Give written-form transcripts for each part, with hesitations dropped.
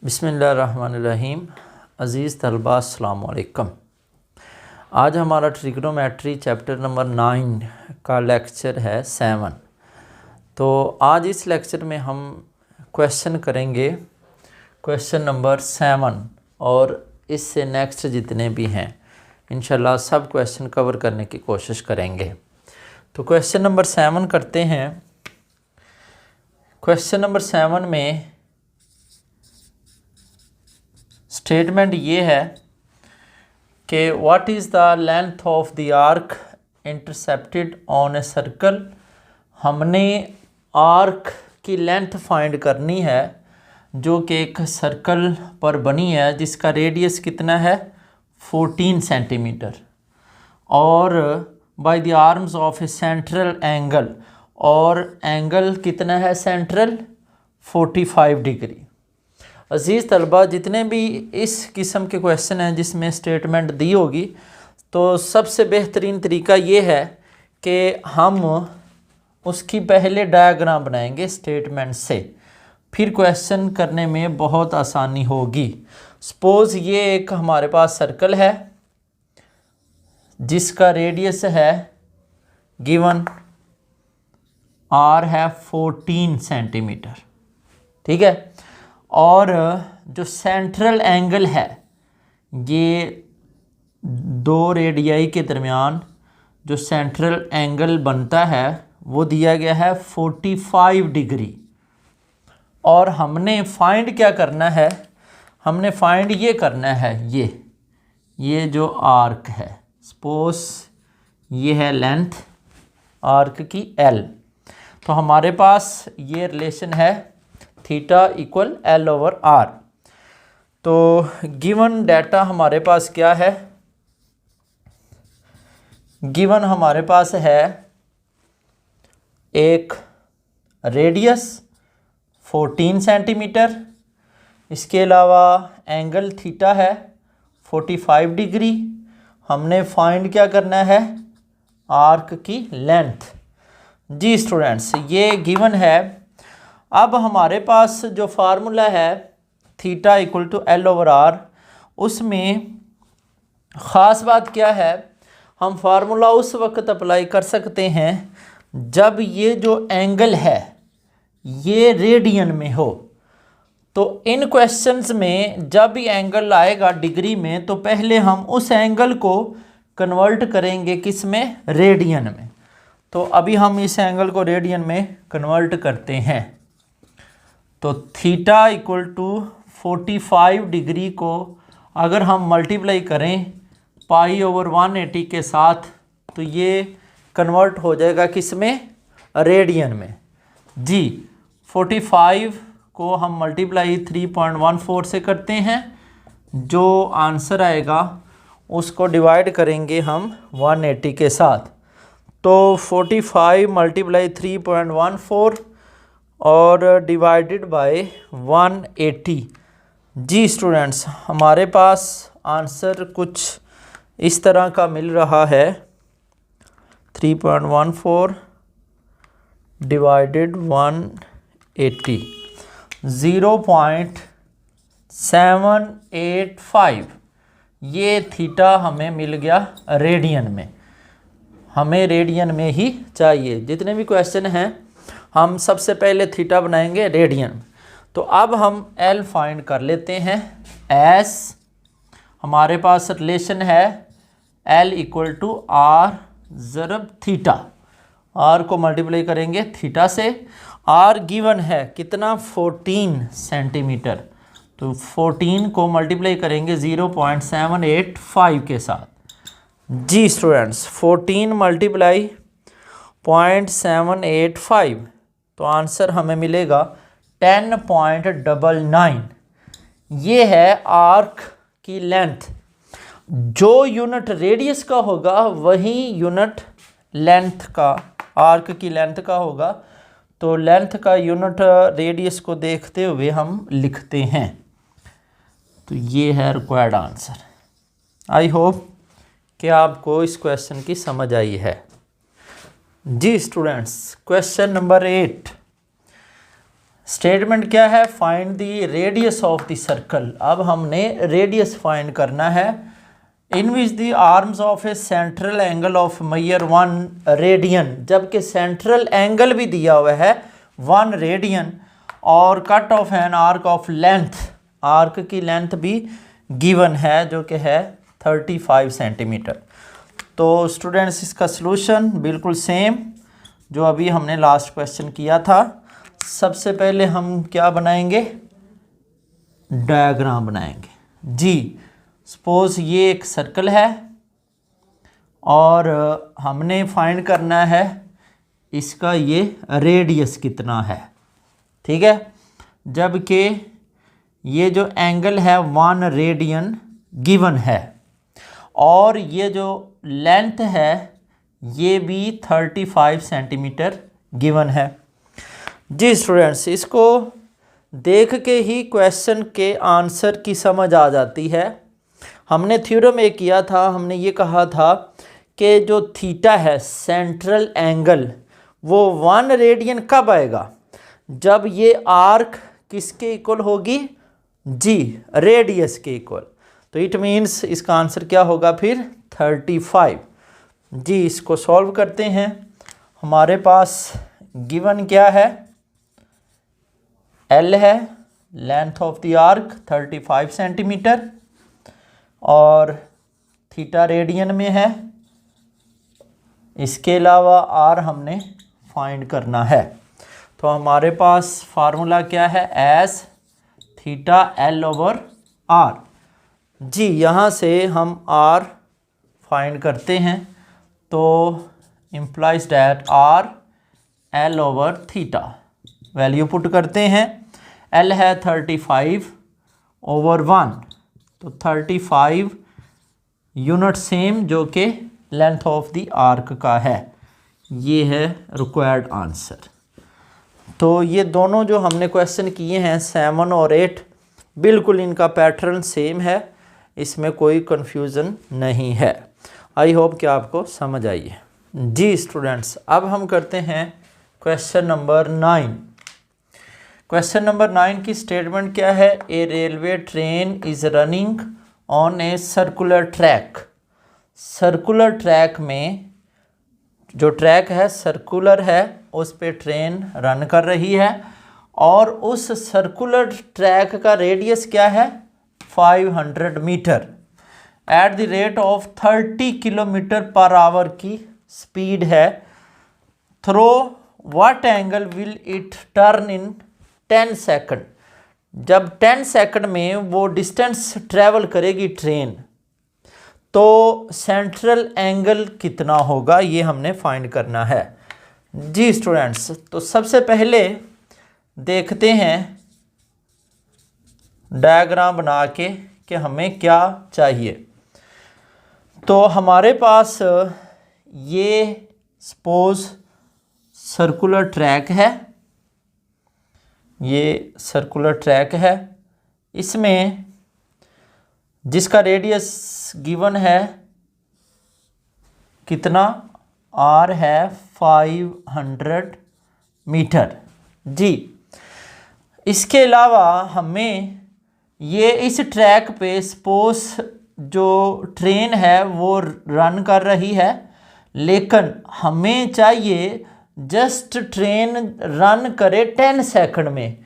बिस्मिल्लाहिर्रहमानिर्रहीम। अज़ीज़ तलबा अस्सलाम वालेकुम। आज हमारा ट्रिग्नोमेट्री चैप्टर नंबर 9 का लेक्चर है 7। तो आज इस लेक्चर में हम क्वेश्चन करेंगे क्वेश्चन नंबर 7 और इससे नेक्स्ट जितने भी हैं इंशाल्लाह सब क्वेश्चन कवर करने की कोशिश करेंगे। तो क्वेश्चन नंबर 7 करते हैं। क्वेश्चन नंबर 7 में स्टेटमेंट ये है कि what is the length of the arc intercepted on a circle. हमने आर्क की लेंथ फाइंड करनी है जो कि एक सर्कल पर बनी है जिसका रेडियस कितना है 14 सेंटीमीटर और by the arms of a central angle, और एंगल कितना है सेंट्रल 45 डिग्री। अज़ीज़ तलबा जितने भी इस किस्म के क्वेश्चन हैं जिसमें स्टेटमेंट दी होगी तो सबसे बेहतरीन तरीका ये है कि हम उसकी पहले डायग्राम बनाएंगे स्टेटमेंट से, फिर क्वेश्चन करने में बहुत आसानी होगी। सपोज़ ये एक हमारे पास सर्कल है जिसका रेडियस है गिवन आर है 14 सेंटीमीटर, ठीक है। और जो सेंट्रल एंगल है ये दो रेडियाई के दरमियान जो सेंट्रल एंगल बनता है वो दिया गया है 45 डिग्री। और हमने फाइंड क्या करना है, हमने फाइंड ये करना है ये जो आर्क है, सपोज ये है लेंथ आर्क की L। तो हमारे पास ये रिलेशन है थीटा इक्वल L/R। तो गिवन डाटा हमारे पास क्या है, गिवन हमारे पास है एक रेडियस 14 सेंटीमीटर, इसके अलावा एंगल थीटा है 45 डिग्री। हमने फाइंड क्या करना है आर्क की लेंथ। जी स्टूडेंट्स ये गिवन है। अब हमारे पास जो फार्मूला है थीटा इक्वल टू L/R, उसमें ख़ास बात क्या है, हम फार्मूला उस वक्त अप्लाई कर सकते हैं जब ये जो एंगल है ये रेडियन में हो। तो इन क्वेश्चंस में जब भी एंगल आएगा डिग्री में तो पहले हम उस एंगल को कन्वर्ट करेंगे किस में, रेडियन में। तो अभी हम इस एंगल को रेडियन में कन्वर्ट करते हैं। तो थीटा इक्वल टू 45 डिग्री को अगर हम मल्टीप्लाई करें π/180 के साथ तो ये कन्वर्ट हो जाएगा किस में, रेडियन में। जी 45 को हम मल्टीप्लाई 3.14 से करते हैं, जो आंसर आएगा उसको डिवाइड करेंगे हम 180 के साथ। तो 45 मल्टीप्लाई 3.14 और डिवाइडेड बाय 180। जी स्टूडेंट्स हमारे पास आंसर कुछ इस तरह का मिल रहा है 3.14 डिवाइडेड 180 0.785। ये थीटा हमें मिल गया रेडियन में, हमें रेडियन में ही चाहिए। जितने भी क्वेश्चन हैं हम सबसे पहले थीटा बनाएंगे रेडियन। तो अब हम L फाइंड कर लेते हैं। एस हमारे पास रिलेशन है L इक्वल टू R ज़रब थीटा। R को मल्टीप्लाई करेंगे थीटा से। R गिवन है कितना 14 सेंटीमीटर, तो 14 को मल्टीप्लाई करेंगे 0.785 के साथ। जी स्टूडेंट्स 14 मल्टीप्लाई 0.785 तो आंसर हमें मिलेगा 10.99। ये है आर्क की लेंथ। जो यूनिट रेडियस का होगा वही यूनिट लेंथ का, आर्क की लेंथ का होगा। तो लेंथ का यूनिट रेडियस को देखते हुए हम लिखते हैं। तो ये है रिक्वायर्ड आंसर। आई होप कि आपको इस क्वेश्चन की समझ आई है। जी स्टूडेंट्स क्वेश्चन नंबर 8। स्टेटमेंट क्या है, find the radius of the circle. अब हमने रेडियस फाइंड करना है। In which the arms of a central angle of measure 1 radian, जबकि सेंट्रल एंगल भी दिया हुआ है 1 रेडियन और cut off an arc of length, arc की लेंथ भी गिवन है जो कि है 35 सेंटीमीटर। तो स्टूडेंट्स इसका सलूशन बिल्कुल सेम जो अभी हमने लास्ट क्वेश्चन किया था। सबसे पहले हम क्या बनाएंगे, डायग्राम बनाएंगे जी। सपोज ये एक सर्कल है और हमने फाइंड करना है इसका ये रेडियस कितना है, ठीक है। जबकि ये जो एंगल है 1 रेडियन गिवन है और ये जो लेंथ है ये भी 35 सेंटीमीटर गिवन है जी। स्टूडेंट्स इसको देख के ही क्वेश्चन के आंसर की समझ आ जाती है। हमने थ्योरम में किया था, हमने ये कहा था कि जो थीटा है सेंट्रल एंगल वो 1 रेडियन कब आएगा, जब ये आर्क किसके इक्वल होगी जी, रेडियस के इक्वल। तो इट मीन्स इसका आंसर क्या होगा फिर 35 जी। इसको सॉल्व करते हैं। हमारे पास गिवन क्या है, L है, length of the arc 35 centimetre और थीटा रेडियन में है। इसके अलावा R हमने फाइंड करना है। तो हमारे पास फार्मूला क्या है, एस थीटा L/R जी। यहाँ से हम R फाइंड करते हैं तो implies that R L/θ value put करते हैं। L है 35/1 तो 35 यूनिट सेम जो कि लेंथ ऑफ द आर्क का है। ये है रिक्वायर्ड आंसर। तो ये दोनों जो हमने क्वेश्चन किए हैं 7 और 8 बिल्कुल इनका पैटर्न सेम है, इसमें कोई कन्फ्यूज़न नहीं है। आई होप कि आपको समझ आई है जी। स्टूडेंट्स अब हम करते हैं क्वेश्चन नंबर 9। क्वेश्चन नंबर 9 की स्टेटमेंट क्या है, a railway train is running on a circular track. Circular track में जो ट्रैक है सर्कुलर है, उस पे ट्रेन रन कर रही है और उस सर्कुलर ट्रैक का रेडियस क्या है 500 metre at the rate of 30 kilometre per hour की स्पीड है। Through what angle will it turn in 10 second. जब 10 सेकंड में वो डिस्टेंस ट्रेवल करेगी ट्रेन तो सेंट्रल एंगल कितना होगा, ये हमने फाइंड करना है जी। स्टूडेंट्स तो सबसे पहले देखते हैं डायग्राम बना के कि हमें क्या चाहिए। तो हमारे पास ये सपोज सर्कुलर ट्रैक है, ये सर्कुलर ट्रैक है, इसमें जिसका रेडियस गिवन है कितना, R है 500 मीटर जी। इसके अलावा हमें ये इस ट्रैक पे सपोज जो ट्रेन है वो रन कर रही है, लेकिन हमें चाहिए जस्ट ट्रेन रन करे 10 सेकंड में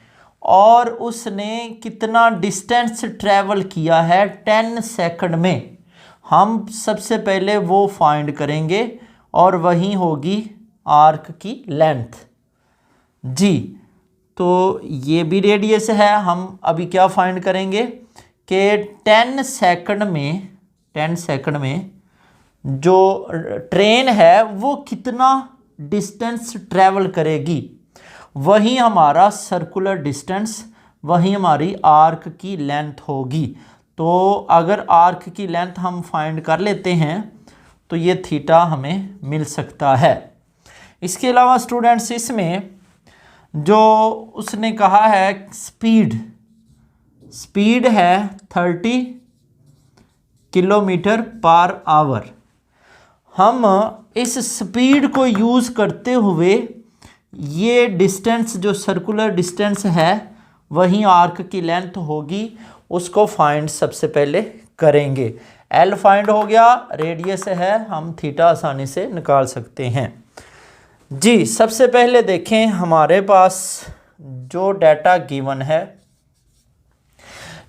और उसने कितना डिस्टेंस ट्रैवल किया है 10 सेकंड में। हम सबसे पहले वो फाइंड करेंगे और वही होगी आर्क की लेंथ जी। तो ये भी रेडियस है, हम अभी क्या फाइंड करेंगे कि 10 सेकंड में जो ट्रेन है वो कितना डिस्टेंस ट्रैवल करेगी, वही हमारा सर्कुलर डिस्टेंस, वही हमारी आर्क की लेंथ होगी। तो अगर आर्क की लेंथ हम फाइंड कर लेते हैं तो ये थीटा हमें मिल सकता है। इसके अलावा स्टूडेंट्स इसमें जो उसने कहा है स्पीड है 30 किलोमीटर पर आवर। हम इस स्पीड को यूज़ करते हुए ये डिस्टेंस जो सर्कुलर डिस्टेंस है वही आर्क की लेंथ होगी, उसको फाइंड सबसे पहले करेंगे। एल फाइंड हो गया, रेडियस है, हम थीटा आसानी से निकाल सकते हैं। जी सबसे पहले देखें हमारे पास जो डाटा गिवन है,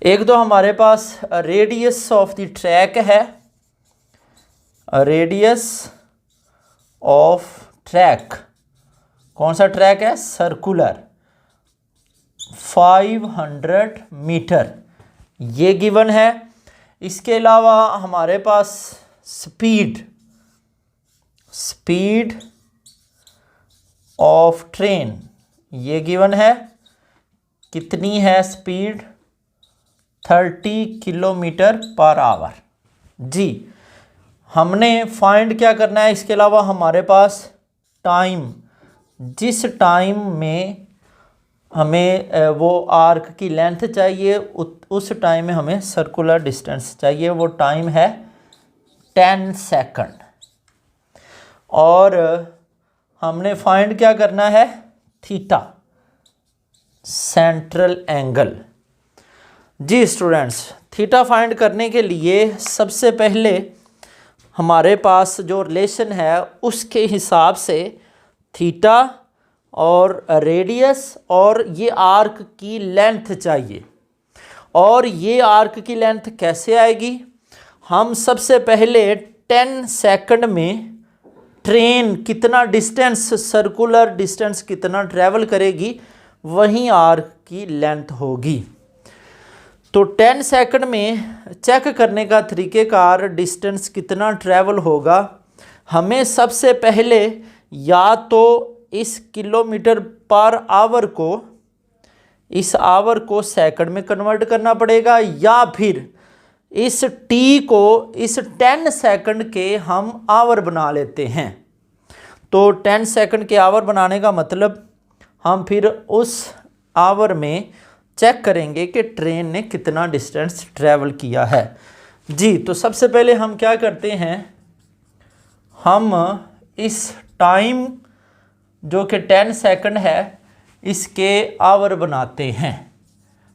एक तो हमारे पास रेडियस ऑफ द ट्रैक है, रेडियस ऑफ ट्रैक, कौन सा ट्रैक है, सर्कुलर, 500 मीटर, ये गिवन है। इसके अलावा हमारे पास स्पीड ऑफ ट्रेन, ये गिवन है, कितनी है स्पीड, 30 किलोमीटर पर आवर। जी हमने फाइंड क्या करना है, इसके अलावा हमारे पास टाइम, जिस टाइम में हमें वो आर्क की लेंथ चाहिए उस टाइम में हमें सर्कुलर डिस्टेंस चाहिए, वो टाइम है 10 सेकंड। और हमने फाइंड क्या करना है, थीटा, सेंट्रल एंगल। जी स्टूडेंट्स, थीटा फाइंड करने के लिए सबसे पहले हमारे पास जो रिलेशन है उसके हिसाब से थीटा और रेडियस और ये आर्क की लेंथ चाहिए। और ये आर्क की लेंथ कैसे आएगी, हम सबसे पहले 10 सेकंड में ट्रेन कितना डिस्टेंस, सर्कुलर डिस्टेंस कितना ट्रैवल करेगी, वही आर्क की लेंथ होगी। तो 10 सेकंड में चेक करने का तरीक़ेकार डिस्टेंस कितना ट्रैवल होगा, हमें सबसे पहले या तो इस किलोमीटर पर आवर को, इस आवर को सेकंड में कन्वर्ट करना पड़ेगा, या फिर इस टी को इस 10 सेकंड के हम आवर बना लेते हैं। तो 10 सेकंड के आवर बनाने का मतलब हम फिर उस आवर में चेक करेंगे कि ट्रेन ने कितना डिस्टेंस ट्रैवल किया है। जी तो सबसे पहले हम क्या करते हैं, हम इस टाइम जो कि 10 सेकंड है इसके आवर बनाते हैं।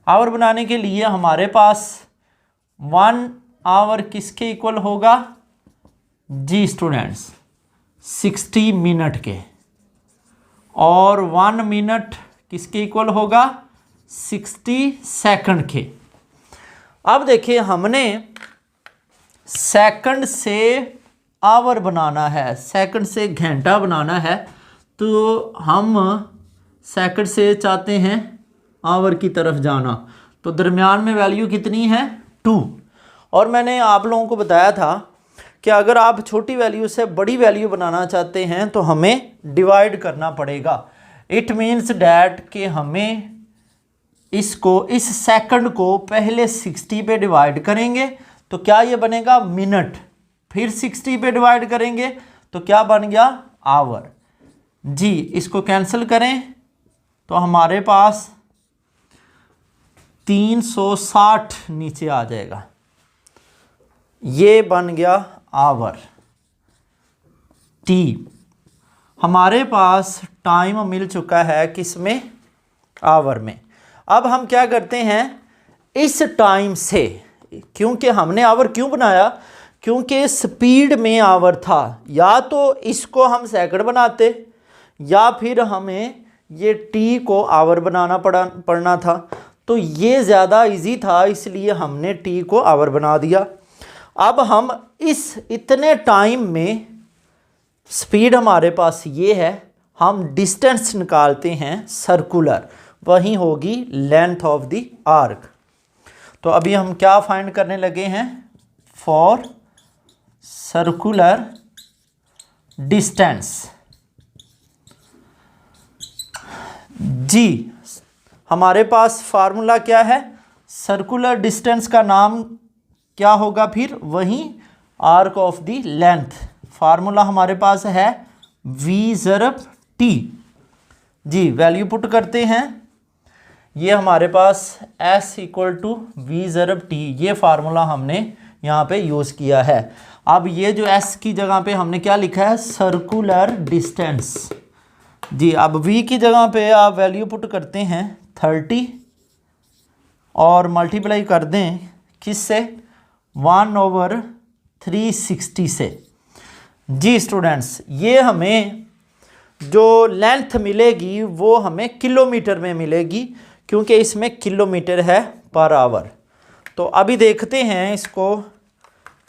आवर बनाने के लिए हमारे पास 1 आवर किसके इक्वल होगा, जी स्टूडेंट्स 60 मिनट के, और 1 मिनट किसके इक्वल होगा, 60 सेकंड के। अब देखिए हमने सेकंड से आवर बनाना है, सेकंड से घंटा बनाना है, तो हम सेकंड से चाहते हैं आवर की तरफ जाना, तो दरमियान में वैल्यू कितनी है 2। और मैंने आप लोगों को बताया था कि अगर आप छोटी वैल्यू से बड़ी वैल्यू बनाना चाहते हैं तो हमें डिवाइड करना पड़ेगा। इट मीन्स डैट कि हमें इसको, इस सेकंड को पहले 60 पे डिवाइड करेंगे तो क्या ये बनेगा मिनट, फिर 60 पे डिवाइड करेंगे तो क्या बन गया आवर। जी इसको कैंसिल करें तो हमारे पास 360 नीचे आ जाएगा, ये बन गया आवर। टी हमारे पास टाइम मिल चुका है किसमें, आवर में। अब हम क्या करते हैं, इस टाइम से, क्योंकि हमने आवर क्यों बनाया, क्योंकि स्पीड में आवर था, या तो इसको हम सेकंड बनाते या फिर हमें ये टी को आवर बनाना पड़ना था, तो ये ज़्यादा इजी था इसलिए हमने टी को आवर बना दिया। अब हम इस इतने टाइम में, स्पीड हमारे पास ये है, हम डिस्टेंस निकालते हैं सर्कुलर, वही होगी लेंथ ऑफ द आर्क। तो अभी हम क्या फाइंड करने लगे हैं, फॉर सर्कुलर डिस्टेंस। जी हमारे पास फार्मूला क्या है, सर्कुलर डिस्टेंस का नाम क्या होगा, फिर वही arc of the length. Formula हमारे पास है v ज़रब t। जी वैल्यू पुट करते हैं, ये हमारे पास s = v ज़रब t, ये फार्मूला हमने यहाँ पे यूज़ किया है। अब ये जो s की जगह पे हमने क्या लिखा है, सर्कुलर डिस्टेंस, जी अब v की जगह पे आप वैल्यू पुट करते हैं 30 और मल्टीप्लाई कर दें किससे 1/360 से। जी स्टूडेंट्स ये हमें जो लेंथ मिलेगी वो हमें किलोमीटर में मिलेगी क्योंकि इसमें किलोमीटर है पर आवर। तो अभी देखते हैं इसको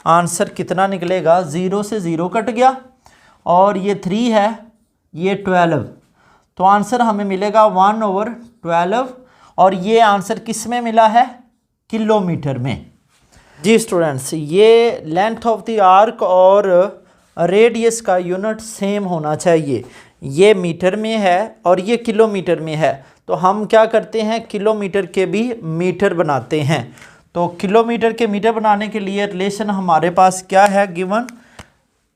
आंसर कितना निकलेगा। 0 से 0 कट गया और ये 3 है, ये 12, तो आंसर हमें मिलेगा 1/12 और ये आंसर किस में मिला है, किलोमीटर में। जी स्टूडेंट्स ये लेंथ ऑफ द आर्क और रेडियस का यूनिट सेम होना चाहिए। ये मीटर में है और ये किलोमीटर में है, तो हम क्या करते हैं किलोमीटर के भी मीटर बनाते हैं। तो किलोमीटर के मीटर बनाने के लिए रिलेशन हमारे पास क्या है गिवन,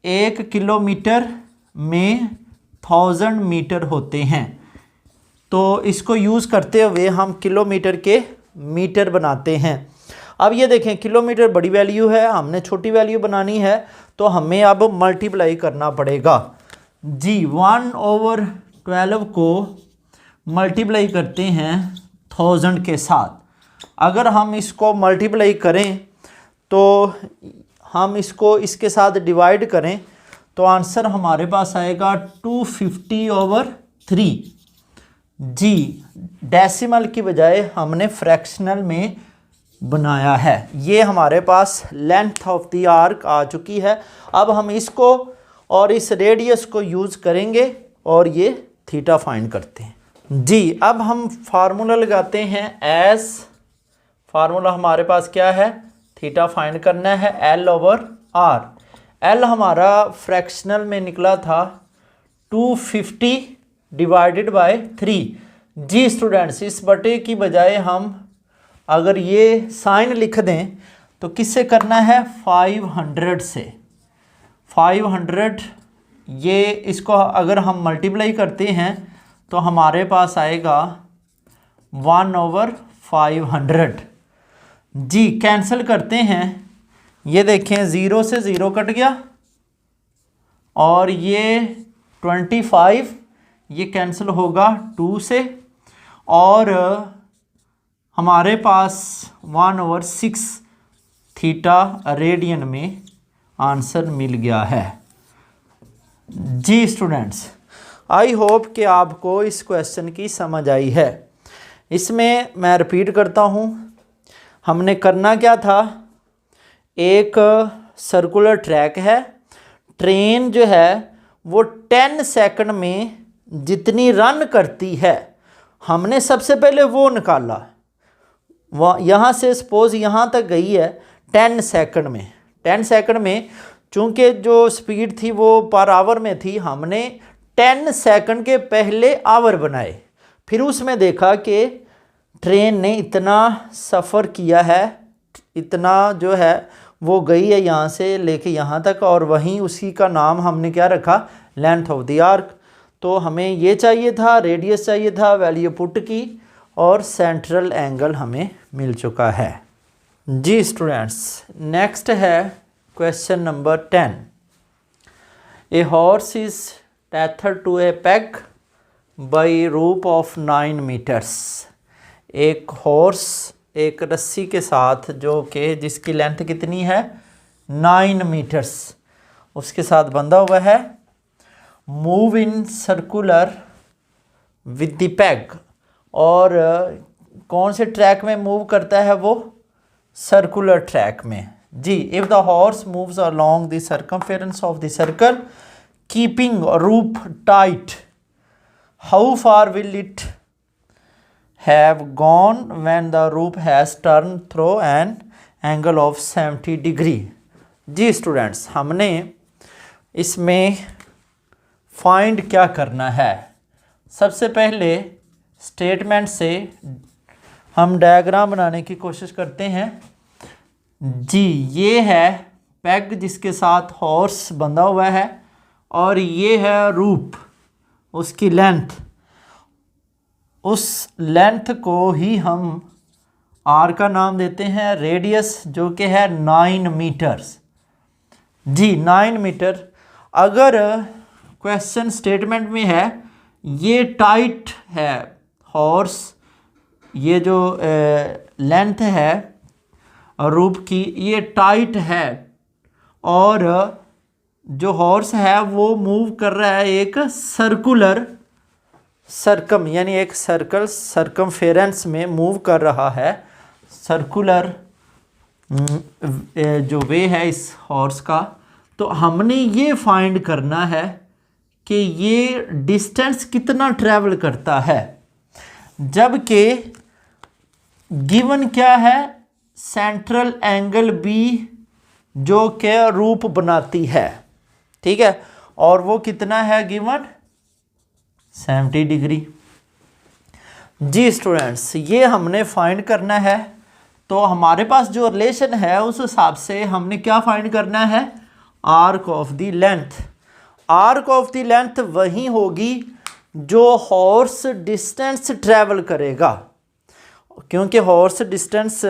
1 किलोमीटर में 1000 मीटर होते हैं। तो इसको यूज़ करते हुए हम किलोमीटर के मीटर बनाते हैं। अब ये देखें किलोमीटर बड़ी वैल्यू है, हमने छोटी वैल्यू बनानी है तो हमें अब मल्टीप्लाई करना पड़ेगा। जी 1/12 को मल्टीप्लाई करते हैं 1000 के साथ। अगर हम इसको मल्टीप्लाई करें तो हम इसको इसके साथ डिवाइड करें तो आंसर हमारे पास आएगा 250/3। जी डेसिमल की बजाय हमने फ्रैक्शनल में बनाया है। ये हमारे पास लेंथ ऑफ द आर्क आ चुकी है। अब हम इसको और इस रेडियस को यूज़ करेंगे और ये थीटा फाइंड करते हैं। जी अब हम फार्मूला लगाते हैं। एस फार्मूला हमारे पास क्या है, थीटा फाइंड करना है L/R। L हमारा फ्रैक्शनल में निकला था 250/3। जी स्टूडेंट्स इस बटे की बजाय हम अगर ये साइन लिख दें तो किससे करना है, 500 से। 500 ये इसको अगर हम मल्टीप्लाई करते हैं तो हमारे पास आएगा 1/500। जी कैंसिल करते हैं, ये देखें 0 से 0 कट गया और ये 25 ये कैंसिल होगा 2 से और हमारे पास 1/6 थीटा रेडियन में आंसर मिल गया है। जी स्टूडेंट्स आई होप कि आपको इस क्वेश्चन की समझ आई है। इसमें मैं रिपीट करता हूँ, हमने करना क्या था, एक सर्कुलर ट्रैक है, ट्रेन जो है वो 10 सेकंड में जितनी रन करती है हमने सबसे पहले वो निकाला। वह यहाँ से सपोज़ यहाँ तक गई है 10 सेकंड में। 10 सेकंड में चूँकि जो स्पीड थी वो पर आवर में थी, हमने 10 सेकंड के पहले आवर बनाए। फिर उसमें देखा कि ट्रेन ने इतना सफ़र किया है, इतना जो है वो गई है यहाँ से लेके यहाँ तक, और वहीं उसी का नाम हमने क्या रखा, लेंथ ऑफ द आर्क। तो हमें ये चाहिए था, रेडियस चाहिए था, वैल्यू पुट की और सेंट्रल एंगल हमें मिल चुका है। जी स्टूडेंट्स नेक्स्ट है question number 10। A horse is tethered to a peg by rope of 9 metres. एक हॉर्स एक रस्सी के साथ जो कि जिसकी लेंथ कितनी है 9 मीटर्स उसके साथ बंधा हुआ है। Move in circular with the peg, और कौन से ट्रैक में मूव करता है वो, सर्कुलर ट्रैक में। जी if the horse moves along the circumference of the circle keeping rope tight, how far will it have gone when the rope has turned through an angle of 70 degree। जी students हमने इसमें find क्या करना है, सबसे पहले statement से हम डायग्राम बनाने की कोशिश करते हैं। जी ये है पेग जिसके साथ हॉर्स बंधा हुआ है और ये है रूप उसकी लेंथ। उस लेंथ को ही हम आर का नाम देते हैं, रेडियस जो कि है 9 मीटर्स। जी 9 मीटर। अगर क्वेश्चन स्टेटमेंट में है ये टाइट है हॉर्स, ये जो लेंथ है रूप की ये टाइट है, और जो हॉर्स है वो मूव कर रहा है एक सर्कुलर सर्कम यानी एक सर्कल सर्कमफेरेंस में मूव कर रहा है। सर्कुलर जो वे है इस हॉर्स का। तो हमने ये फाइंड करना है कि ये डिस्टेंस कितना ट्रैवल करता है, जबकि गिवन क्या है, सेंट्रल एंगल बी जो कि रूप बनाती है, ठीक है, और वो कितना है गिवन 70 डिग्री। जी स्टूडेंट्स, ये हमने फाइंड करना है। तो हमारे पास जो रिलेशन है उस हिसाब से हमने क्या फाइंड करना है, arc of the length. Arc of the length वही होगी जो हॉर्स डिस्टेंस ट्रैवल करेगा, क्योंकि हॉर्स डिस्टेंस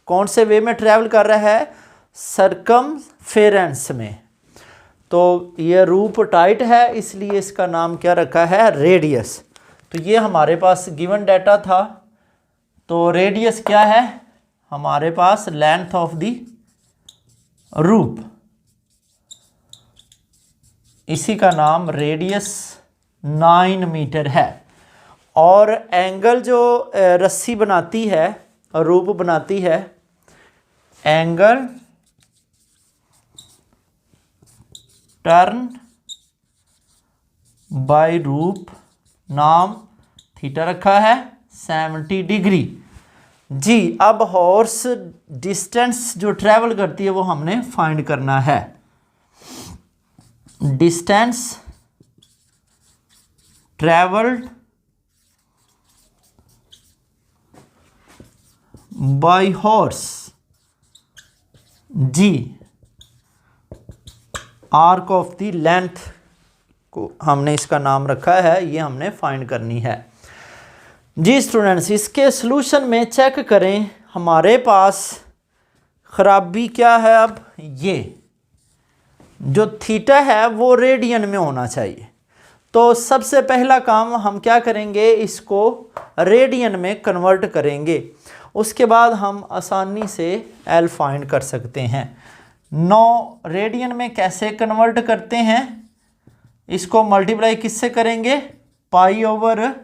कौन से वे में ट्रैवल कर रहा है, सर्कमफेरेंस में। तो ये रूप टाइट है इसलिए इसका नाम क्या रखा है, रेडियस। तो ये हमारे पास गिवन डाटा था। तो रेडियस क्या है हमारे पास, लेंथ ऑफ द रूप, इसी का नाम रेडियस 9 मीटर है। और एंगल जो रस्सी बनाती है रूप बनाती है, एंगल टर्न बाय रूप, नाम थीटा रखा है 70 डिग्री। जी अब हॉर्स डिस्टेंस जो ट्रैवल करती है वो हमने फाइंड करना है। डिस्टेंस ट्रैवल्ड बाय हॉर्स, जी आर्क ऑफ द लेंथ को हमने इसका नाम रखा है, ये हमने फाइंड करनी है। जी स्टूडेंट्स, इसके सलूशन में चेक करें हमारे पास खराबी क्या है। अब ये जो थीटा है वो रेडियन में होना चाहिए। तो सबसे पहला काम हम क्या करेंगे, इसको रेडियन में कन्वर्ट करेंगे। उसके बाद हम आसानी से एल फाइंड कर सकते हैं। 9 रेडियन में कैसे कन्वर्ट करते हैं, इसको मल्टीप्लाई किससे करेंगे, पाई ओवर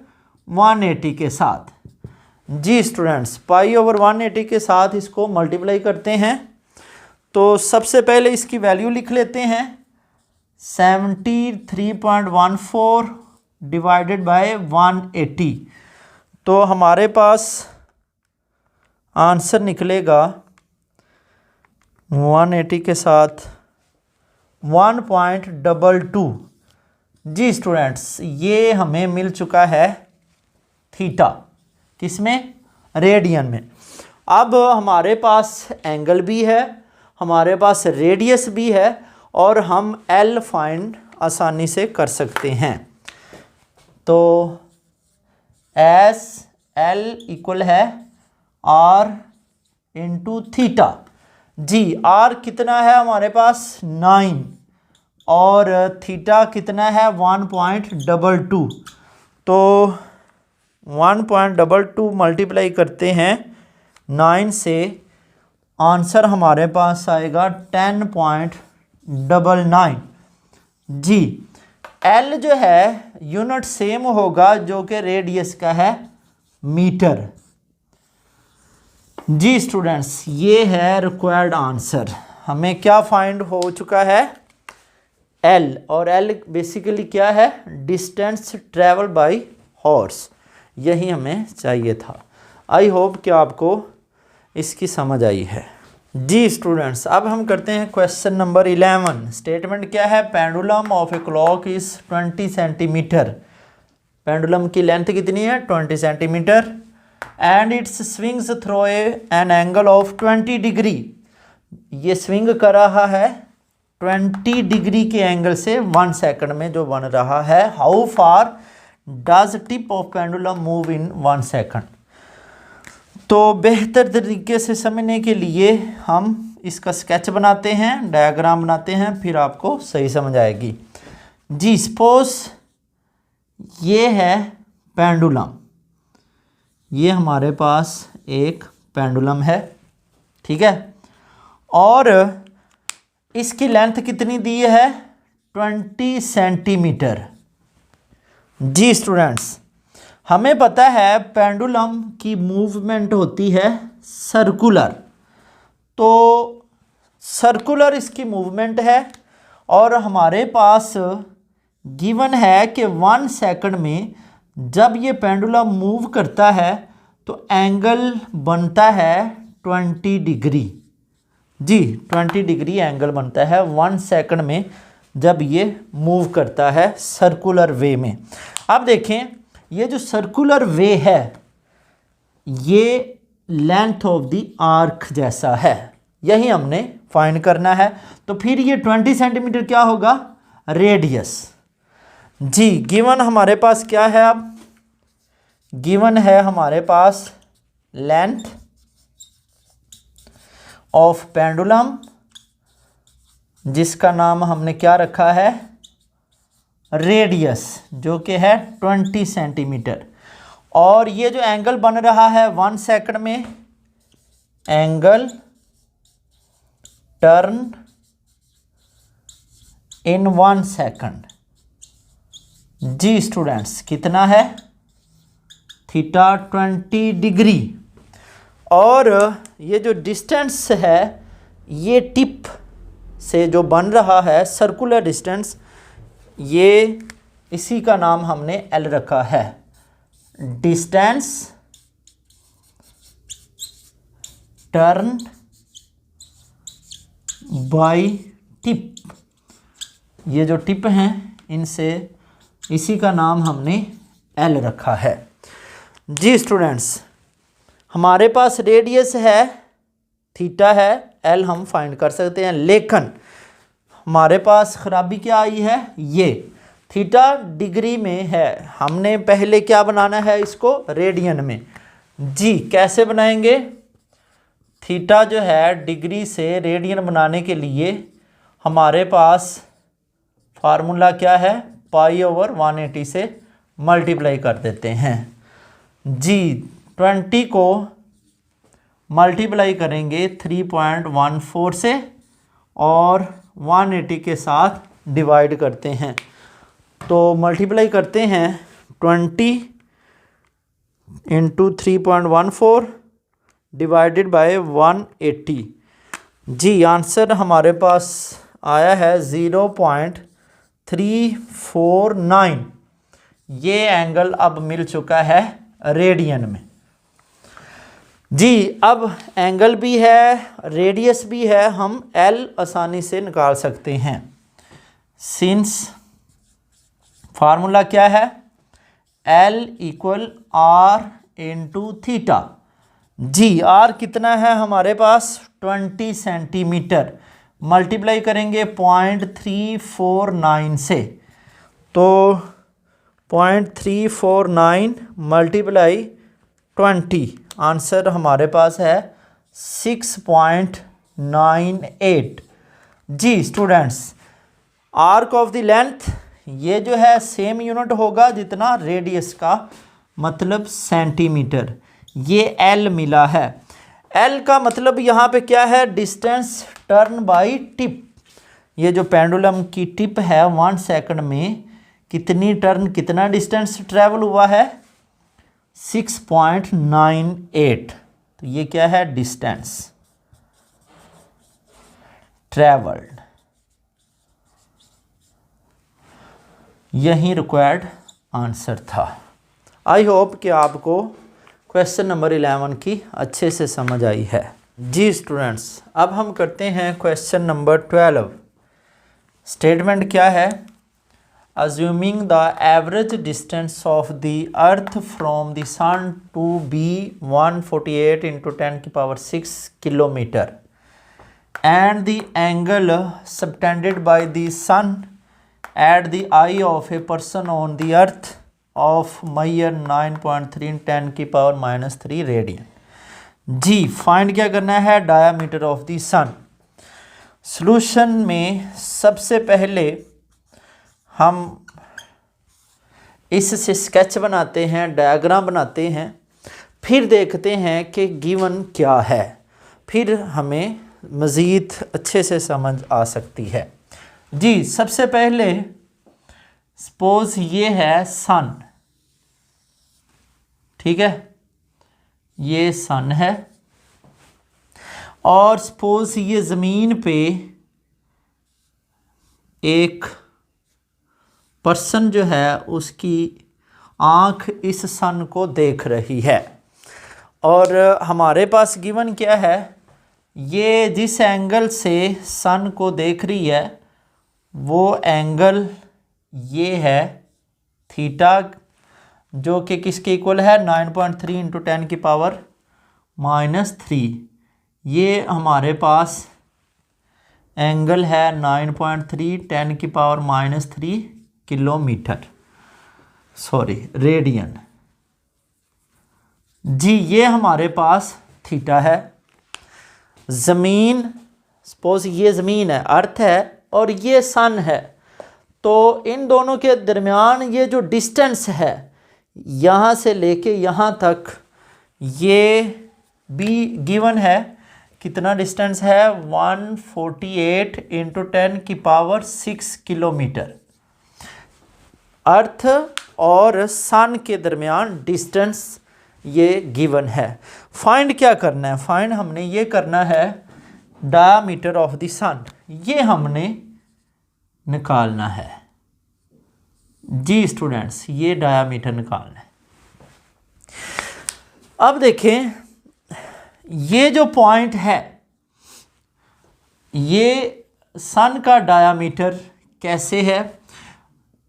180 के साथ। जी स्टूडेंट्स, पाई ओवर 180 के साथ इसको मल्टीप्लाई करते हैं। तो सबसे पहले इसकी वैल्यू लिख लेते हैं, 73.14 डिवाइडेड बाय 180। तो हमारे पास आंसर निकलेगा 180 के साथ 1.22। जी स्टूडेंट्स, ये हमें मिल चुका है थीटा, किसमें, रेडियन में। अब हमारे पास एंगल भी है, हमारे पास रेडियस भी है, और हम एल फाइंड आसानी से कर सकते हैं। तो एस एल इक्वल है आर इंटू थीटा। जी आर कितना है हमारे पास 9, और थीटा कितना है 1.22। तो 1.22 मल्टीप्लाई करते हैं 9 से, आंसर हमारे पास आएगा 10.99। जी एल जो है यूनिट सेम होगा जो कि रेडियस का है, मीटर। जी स्टूडेंट्स, ये है रिक्वायर्ड आंसर। हमें क्या फाइंड हो चुका है, एल, और एल बेसिकली क्या है, डिस्टेंस ट्रैवल बाय हॉर्स। यही हमें चाहिए था। आई होप कि आपको इसकी समझ आई है। जी स्टूडेंट्स, अब हम करते हैं क्वेश्चन नंबर 11। स्टेटमेंट क्या है, pendulum of a clock is 20 centimetre. Pendulum की लेंथ कितनी है, 20 centimetre, and it's swings through an angle of 20 degree. ये स्विंग कर रहा है 20 डिग्री के एंगल से 1 सेकंड में जो बन रहा है। How far does tip of pendulum move in 1 second. तो बेहतर तरीके से समझने के लिए हम इसका स्केच बनाते हैं, डायग्राम बनाते हैं, फिर आपको सही समझ आएगी। जी सपोज ये है पेंडुलम, ये हमारे पास एक पेंडुलम है, ठीक है। और इसकी लेंथ कितनी दी है? 20 सेंटीमीटर। जी स्टूडेंट्स, हमें पता है पेंडुलम की मूवमेंट होती है सर्कुलर, तो सर्कुलर इसकी मूवमेंट है और हमारे पास गिवन है कि 1 सेकंड में जब ये पेंडुलम मूव करता है तो एंगल बनता है 20 डिग्री। जी 20 डिग्री एंगल बनता है 1 सेकंड में जब ये मूव करता है सर्कुलर वे में। अब देखें, ये जो सर्कुलर वे है ये लेंथ ऑफ द आर्क जैसा है, यही हमने फाइंड करना है। तो फिर ये 20 सेंटीमीटर क्या होगा? रेडियस। जी गिवन हमारे पास क्या है? अब गिवन है हमारे पास लेंथ ऑफ पेंडुलम, जिसका नाम हमने क्या रखा है? रेडियस, जो कि है 20 सेंटीमीटर। और ये जो एंगल बन रहा है 1 सेकंड में, एंगल टर्न इन 1 सेकंड। जी स्टूडेंट्स, कितना है? Theta 20 degree. और ये जो डिस्टेंस है, ये टिप से जो बन रहा है सर्कुलर डिस्टेंस, ये इसी का नाम हमने एल रखा है, डिस्टेंस टर्न बाय टिप। ये जो टिप हैं इनसे इसी का नाम हमने एल रखा है। जी स्टूडेंट्स, हमारे पास रेडियस है, थीटा है, एल हम फाइंड कर सकते हैं, लेकिन हमारे पास खराबी क्या आई है? ये थीटा डिग्री में है, हमने पहले क्या बनाना है इसको? रेडियन में। जी कैसे बनाएंगे? थीटा जो है डिग्री से रेडियन बनाने के लिए हमारे पास फार्मूला क्या है? पाई/180 से मल्टीप्लाई कर देते हैं। जी 20 को मल्टीप्लाई करेंगे 3.14 से और 180 के साथ डिवाइड करते हैं। तो मल्टीप्लाई करते हैं 20 इंटू 3.14 डिवाइडेड बाय 180। जी आंसर हमारे पास आया है 0.349। ये एंगल अब मिल चुका है रेडियन में। जी अब एंगल भी है, रेडियस भी है, हम एल आसानी से निकाल सकते हैं। सिंस फार्मूला क्या है? L equal R into theta. जी आर कितना है हमारे पास? 20 सेंटीमीटर। मल्टीप्लाई करेंगे 0.349 से, तो 0.349 मल्टीप्लाई 20, आंसर हमारे पास है 6.98। जी students, arc of the length ये जो है सेम यूनिट होगा जितना रेडियस का, मतलब सेंटीमीटर। ये एल मिला है। एल का मतलब यहाँ पे क्या है? Distance turn by tip. ये जो पेंडुलम की टिप है 1 सेकंड में कितनी टर्न, कितना डिस्टेंस ट्रेवल हुआ है? 6.98। तो ये क्या है? Distance travelled. यही रिक्वायर्ड आंसर था। आई होप कि आपको क्वेश्चन नंबर 11 की अच्छे से समझ आई है। जी स्टूडेंट्स, अब हम करते हैं क्वेश्चन नंबर 12। स्टेटमेंट क्या है? Assuming the average distance of the earth from the sun to be 148 into 10 की power 6 kilometer and the angle subtended by the sun at the eye of a person on the earth of measure 9.3 in 10 की power -3 radian. जी find क्या करना है? Diameter of the sun. Solution में सबसे पहले हम इससे स्केच बनाते हैं, डायग्राम बनाते हैं, फिर देखते हैं कि गिवन क्या है, फिर हमें मज़ीद अच्छे से समझ आ सकती है। जी सबसे पहले सपोज ये है सन, ठीक है, ये सन है, और सपोज ये ज़मीन पे एक पर्सन जो है उसकी आँख इस सन को देख रही है, और हमारे पास गिवन क्या है, ये जिस एंगल से सन को देख रही है वो एंगल ये है थीटा, जो कि किसके इक्वल है 9.3 इंटू 10 की पावर -3। ये हमारे पास एंगल है 9.3 10 की पावर -3 किलोमीटर, सॉरी रेडियन। जी ये हमारे पास थीटा है। ज़मीन, सपोज ये ज़मीन है, अर्थ है, और ये सन है, तो इन दोनों के दरमियान ये जो डिस्टेंस है यहाँ से लेके यहाँ तक, ये भी गिवन है। कितना डिस्टेंस है 148 इंटू 10 की पावर 6 किलोमीटर। अर्थ और सन के दरमियान डिस्टेंस ये गिवन है। फाइंड क्या करना है, फाइंड हमने ये करना है डायामीटर ऑफ द सन, ये हमने निकालना है। जी स्टूडेंट्स ये डायामीटर निकालना है। अब देखें ये जो पॉइंट है, ये सन का डायामीटर कैसे है,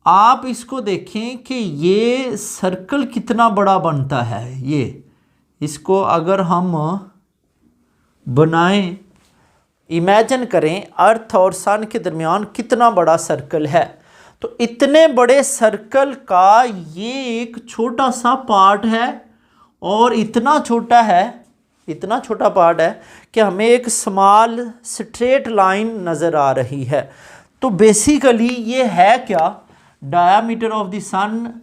आप इसको देखें कि ये सर्कल कितना बड़ा बनता है। ये इसको अगर हम बनाएं, इमेजिन करें अर्थ और सन के दरमियान कितना बड़ा सर्कल है, तो इतने बड़े सर्कल का ये एक छोटा सा पार्ट है, और इतना छोटा है, इतना छोटा पार्ट है कि हमें एक स्मॉल स्ट्रेट लाइन नज़र आ रही है। तो बेसिकली ये है क्या, डायामीटर ऑफ द सन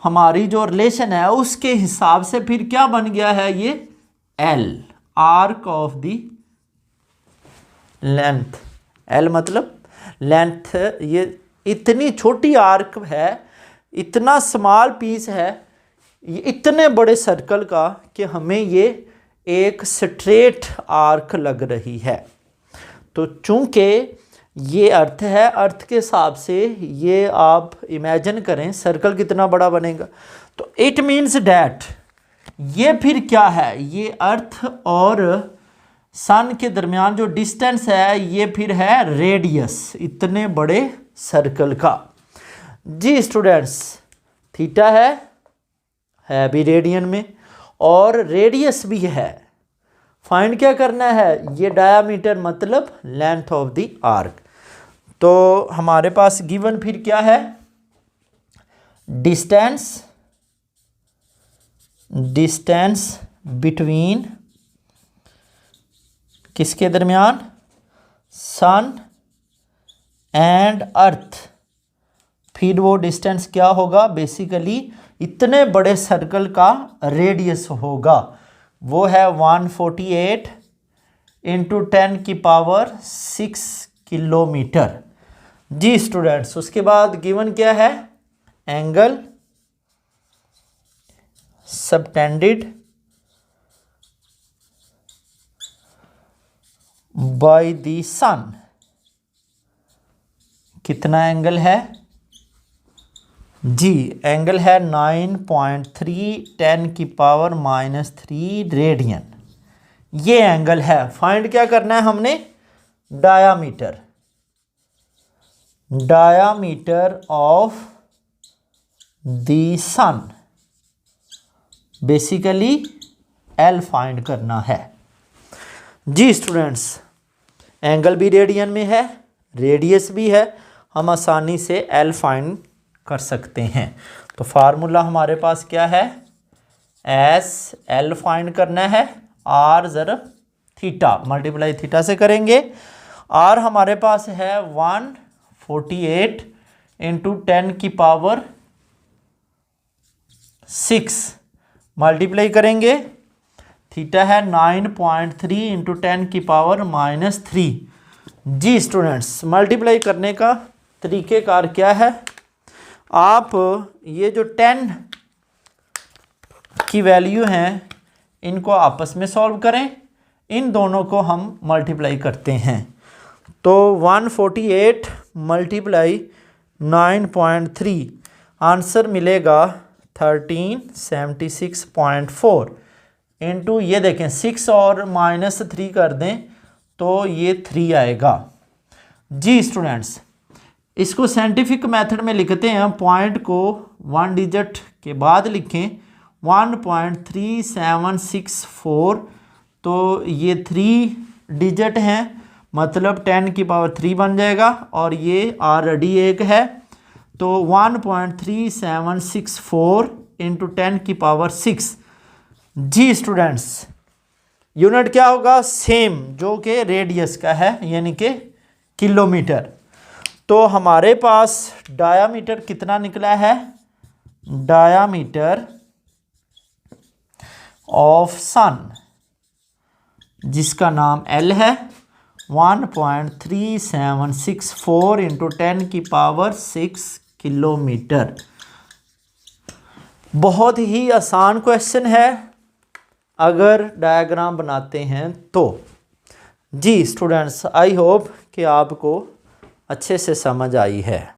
हमारी जो रिलेशन है उसके हिसाब से फिर क्या बन गया है, ये L, arc of the length. L मतलब लेंथ, ये इतनी छोटी आर्क है, इतना स्मॉल पीस है ये इतने बड़े सर्कल का कि हमें ये एक स्ट्रेट आर्क लग रही है। तो चूंकि ये अर्थ है, अर्थ के हिसाब से ये आप इमेजिन करें सर्कल कितना बड़ा बनेगा। तो इट मीन्स डैट ये फिर क्या है, ये अर्थ और सन के दरमियान जो डिस्टेंस है ये फिर है रेडियस इतने बड़े सर्कल का। जी स्टूडेंट्स थीटा है भी रेडियन में, और रेडियस भी है। फाइंड क्या करना है, ये डायामीटर मतलब लेंथ ऑफ द आर्क। तो हमारे पास गिवन फिर क्या है, डिस्टेंस बिटवीन किसके दरमियान, सन एंड अर्थ। फिर वो डिस्टेंस क्या होगा, बेसिकली इतने बड़े सर्कल का रेडियस होगा, वो है 148 इंटू 10 की पावर 6 किलोमीटर। जी स्टूडेंट्स उसके बाद गिवन क्या है, angle subtended by the sun. कितना एंगल है, जी एंगल है 9.3 10 की पावर -3 रेडियन, ये एंगल है। फाइंड क्या करना है हमने, diameter of the sun, basically L find करना है। जी स्टूडेंट्स एंगल भी रेडियन में है, रेडियस भी है, हम आसानी से एल फाइंड कर सकते हैं। तो फार्मूला हमारे पास क्या है, एस एल फाइंड करना है, आर ज़रब थीटा मल्टीप्लाई थीटा से करेंगे। आर हमारे पास है 148 इंटू 10 की पावर 6 मल्टीप्लाई करेंगे, थीटा है 9.3 इंटू 10 की पावर -3। जी स्टूडेंट्स, मल्टीप्लाई करने का तरीक़ेकार क्या है, आप ये जो 10 की वैल्यू हैं इनको आपस में सॉल्व करें, इन दोनों को हम मल्टीप्लाई करते हैं। तो 148 मल्टीप्लाई 9.3 आंसर मिलेगा 1376.4 इंटू ये देखें 6 और -3 कर दें तो ये 3 आएगा। जी स्टूडेंट्स, इसको साइंटिफिक मेथड में लिखते हैं, पॉइंट को 1 डिजिट के बाद लिखें 1.3764, तो ये 3 डिजिट हैं, मतलब 10 की पावर 3 बन जाएगा और ये ऑलरेडी 1 है, तो 1.3764 इंटू 10 की पावर 6। जी स्टूडेंट्स, यूनिट क्या होगा, सेम, जो कि रेडियस का है यानी कि किलोमीटर। तो हमारे पास डायामीटर कितना निकला है, डायामीटर ऑफ सन जिसका नाम L है 1.3764 इंटू 10 की पावर 6 किलोमीटर। बहुत ही आसान क्वेश्चन है अगर डायग्राम बनाते हैं तो। जी स्टूडेंट्स, आई होप कि आपको अच्छे से समझ आई है।